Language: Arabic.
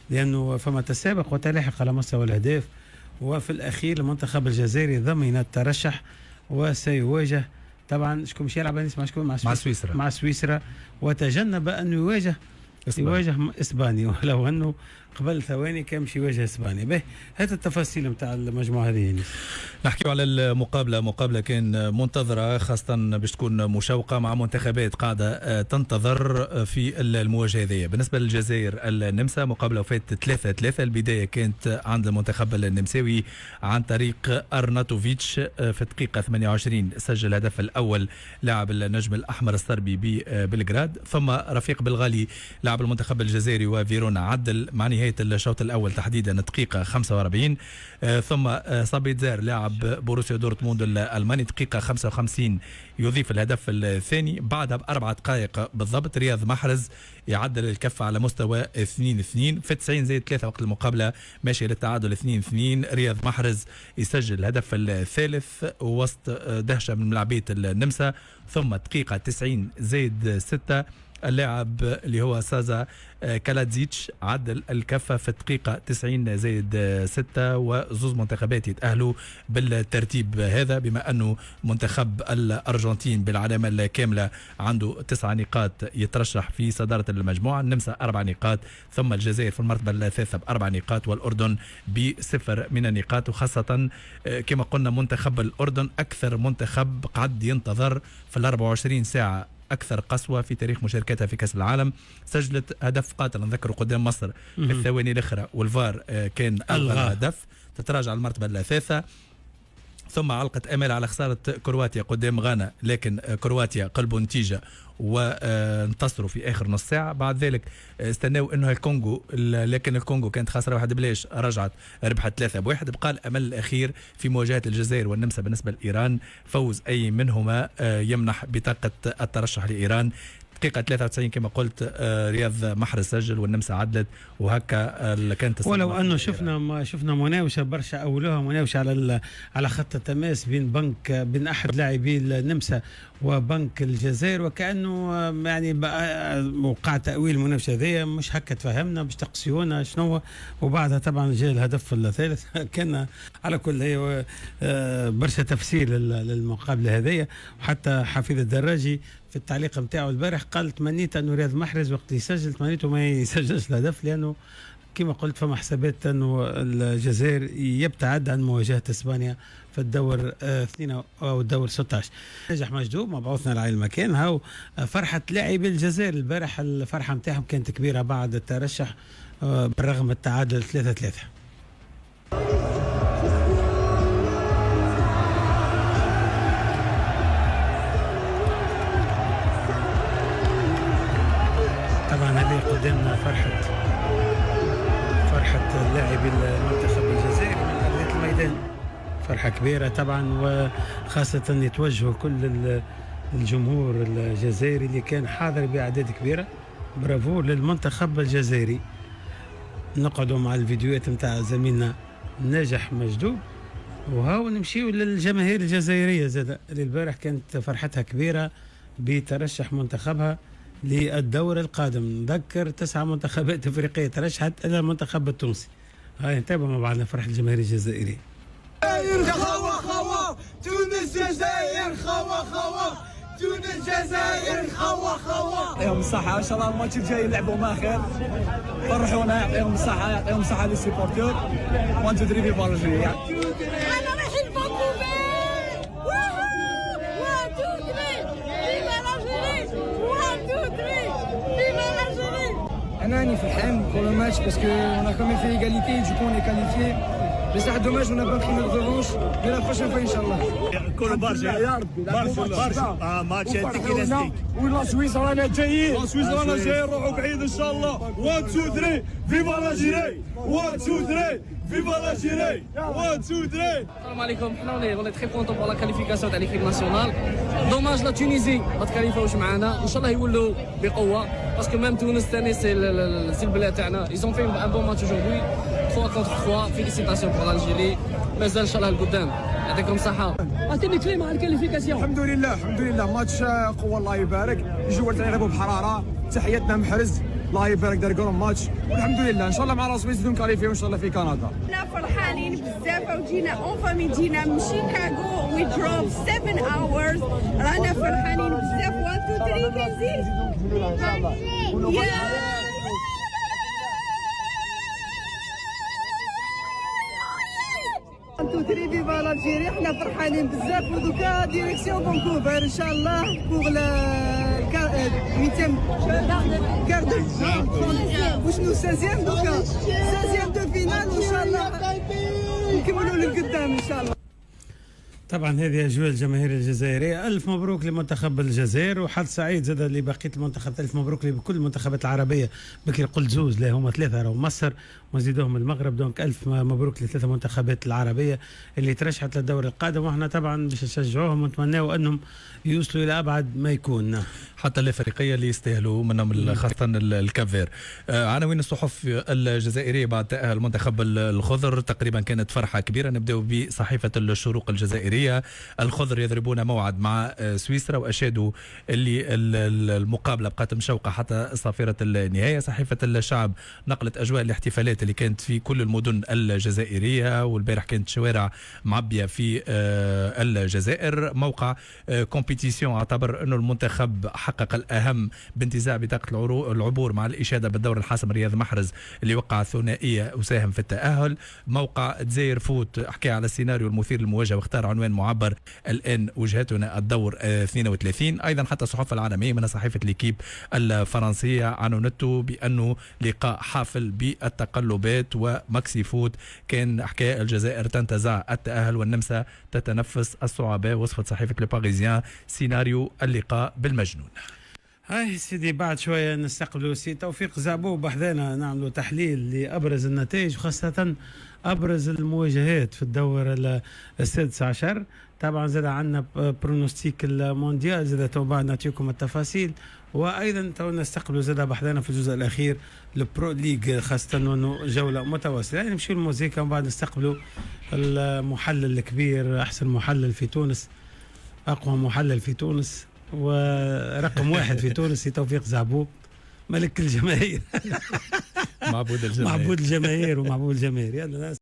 لأنه فما تسابق وتلاحق على مستوى الأهداف. وفي الأخير المنتخب الجزائري ضمن الترشح وسيواجه طبعا شكون مش يلعب مع شكون مع سويسرا وتجنب أن يواجه إسبانيا ولو أنه قبل ثواني كان مش يواجه إسبانيا. به هذه التفاصيل نتاع المجموعة هذه يعني. نحكيو على مقابلة كان منتظرة خاصة باش تكون مشوقة مع منتخبات قاعدة تنتظر في المواجهة هذه. بالنسبة للجزائر النمسا مقابلة وفات 3-3. البداية كانت عند المنتخب النمساوي عن طريق أرناتوفيتش في الدقيقة 28 سجل الهدف الأول لاعب النجم الأحمر الصربي ببلغراد. ثم رفيق بالغالي لاعب المنتخب الجزائري وفيرونا عدل مع نهاية الشوط الأول تحديدا الدقيقة 45. ثم صابيتزار لاعب بوروسيا دورتموند الألماني دقيقة 55 يضيف الهدف الثاني. بعدها بأربع دقائق بالضبط رياض محرز يعدل الكفة على مستوى 2-2 في 90+3 وقت المقابلة ماشي للتعادل 2-2. رياض محرز يسجل الهدف الثالث وسط دهشة من ملاعبية النمسا. ثم دقيقة 90+6 اللاعب اللي هو سازا كالاتزيتش عدل الكفة في الدقيقة 90+6 وزوز منتخبات يتأهلوا بالترتيب هذا بما أنه منتخب الأرجنتين بالعلامة الكاملة عنده 9 نقاط يترشح في صدارة المجموعة. النمسا 4 نقاط ثم الجزائر في المرتبة الثالثة ب4 نقاط والأردن ب0 من النقاط. وخاصة كما قلنا منتخب الأردن أكثر منتخب قعد ينتظر في 24 ساعة أكثر قسوة في تاريخ مشاركتها في كأس العالم. سجلت هدف قاتل نذكر قدام مصر في الثواني الأخرى والفار كان ألغى الهدف تتراجع المرتبة الثالثة. ثم علقت امال على خساره كرواتيا قدام غانا لكن كرواتيا قلبوا نتيجه وانتصروا في اخر نص ساعه. بعد ذلك استناوا انه الكونغو لكن الكونغو كانت خاسره 1-0 رجعت ربحت 3-1. بقى الامل الاخير في مواجهه الجزائر والنمسا بالنسبه لايران فوز اي منهما يمنح بطاقه الترشح لايران. دقيقة 93 كما قلت رياض محرز سجل والنمسا عدلت وهكا كانت ولو انه شفنا مناوشه برشا اولها مناوشه على خط التماس بين احد لاعبي النمسا وبنك الجزائر وكانه يعني وقع تاويل المناوشه هذيا مش هكا تفهمنا باش تقصيونا شنو. وبعدها طبعا جاء الهدف الثالث كان على كل هي برشا تفسير للمقابله هذيا. وحتى حفيظ الدراجي في التعليق نتاعو البارح قال تمنيت انه رياض محرز وقت يسجل تمنيته ما يسجلش الهدف لانه كما قلت فما حسابات انه الجزائر يبتعد عن مواجهه اسبانيا في الدور 2 او الدور 16. نجح مجدوب مبعوثنا على المكان. هاو فرحه لاعبي الجزائر البارح الفرحه نتاعهم كانت كبيره بعد الترشح بالرغم التعادل 3-3. طبعا هذه قدامنا فرحة لاعبي المنتخب الجزائري من أرضية الميدان فرحة كبيرة طبعا وخاصة يتوجهوا كل الجمهور الجزائري اللي كان حاضر بأعداد كبيرة. برافو للمنتخب الجزائري. نقعدوا مع الفيديوهات نتاع زميلنا ناجح مجدوب وهاو نمشيو للجماهير الجزائرية زاد اللي البارح كانت فرحتها كبيرة بترشح منتخبها للدور القادم. نذكر 9 منتخبات افريقيه ترشحت الى المنتخب التونسي. هاي نتابعوا مع بعضنا فرح الجماهير الجزائري. خوا تونس الجزائر خوا تونس الجزائر خوا يعطيهم الصحة ان شاء الله الماتش الجاي يلعبوا ما خير فرحونا يعطيهم الصحة يعطيهم الصحة لي سيبورتور 1 2 3 في بالجيري. انا رايحين فانكوفر انا راني فرحان كل ماتش باسكو اون ا كومي في ايغاليتي جو كون كاليفي بصح دوماج اون ا با بري ريفونش دو لا بروشين فوا ان شاء الله. كل برشا يا ربي برشا ماتش تكنيستيك ولا سويسرا رانا جايين سويسرا جايين نروحوا بعيد ان شاء الله. 1 2 3 فيفا لا جيري 1 2 3 فيفا لا جيري 1 2 3. السلام عليكم. حنا ولي تري كونطون بور لا كاليفيكاسيون تاع ليكيب ناسيونال. دوماج لا تونيزي ما تكاليفاوش معنا ان شاء الله يولوا بقوه باسكو ميم تونس ثاني سي البلاد تاعنا ايزون في ان بون ماتش اجوردي 3 كونتر 3. فيليسيتاسيون بور الجيري مازال ان شاء الله القدام. يعطيكم الصحه. عطيني كلمه على الكاليفيكاسيون. الحمد لله ماتش قوه الله يبارك. الجوال تاعي يلعبوا بحراره. تحياتنا محرز الله يبارك دار كرون ماتش والحمد لله ان شاء الله مع راسو يزيدوا نكاليفيو ان شاء الله في كندا. احنا فرحانين بزاف وجينا اون فامي، جينا من شيكاغو وي دروف 7 hours. رانا فرحانين بزاف. 1 2 3 كنزيد يا انتو تري فيفا لالجيري. حنا فرحانين بزاف ودوكا ديريكسيون فانكوفر ان شاء الله بوغ 8 كاردو وشنو 16 دوكا 16 دو فينال وان شاء الله نكملوا للقدام ان شاء الله. طبعا هذه اجواء الجماهير الجزائريه. الف مبروك لمنتخب الجزائر وحظ سعيد زاد لبقيه المنتخبات. الف مبروك لكل المنتخبات العربيه. بكري قلت زوز، لا هما ثلاثه، راهو مصر وزيدوهم المغرب. دونك الف مبروك لثلاثه منتخبات العربيه اللي ترشحت للدور القادم، واحنا طبعا باش نشجعوهم ونتمناو انهم يوصلوا الى ابعد ما يكون. حتى الافريقيه اللي يستاهلوا منهم خاصه الكافير. عناوين الصحف الجزائريه بعد تاهل المنتخب الخضر تقريبا كانت فرحه كبيره. نبداو بصحيفه الشروق الجزائريه. الخضر يضربون موعد مع سويسرا واشادوا اللي المقابله بقات مشوقه حتى صافره النهايه. صحيفه الشعب نقلت اجواء الاحتفالات اللي كانت في كل المدن الجزائريه، والبارح كانت شوارع معبيه في الجزائر. موقع كومبيتيسيون اعتبر انه المنتخب حقق الاهم بانتزاع بطاقه العبور مع الاشاده بالدور الحاسم رياض محرز اللي وقع ثنائيه وساهم في التاهل. موقع دزاير فوت حكى على السيناريو المثير للمواجهه واختار عنوان معبر الان وجهتنا الدور 32. ايضا حتى الصحف العالميه من صحيفه ليكيب الفرنسيه عنونته بانه لقاء حافل بالتقلبات. وماكسي فوت كان حكى الجزائر تنتزع التاهل والنمسا تتنفس الصعوبات. وصفت صحيفه لو باريزيان سيناريو اللقاء بالمجنون. هاي سيدي بعد شويه نستقبلوا سي توفيق زعبوب بحذانا نعملوا تحليل لابرز النتائج وخاصه ابرز المواجهات في الدور السادس عشر. طبعا زاد عندنا برونوستيك المونديال، زاد تو بعد نعطيكم التفاصيل، وايضا تو نستقبلوا زاد بحذانا في الجزء الاخير البرو ليج خاصه انه جوله متواصله. يعني نمشيو الموزيكا ومن بعد نستقبلوا المحلل الكبير، احسن محلل في تونس، اقوى محلل في تونس ورقم واحد في تونس سي توفيق زعبوب، ملك الجماهير. معبود الجماهير معبود الجماهير ومعبود الجماهير. يلا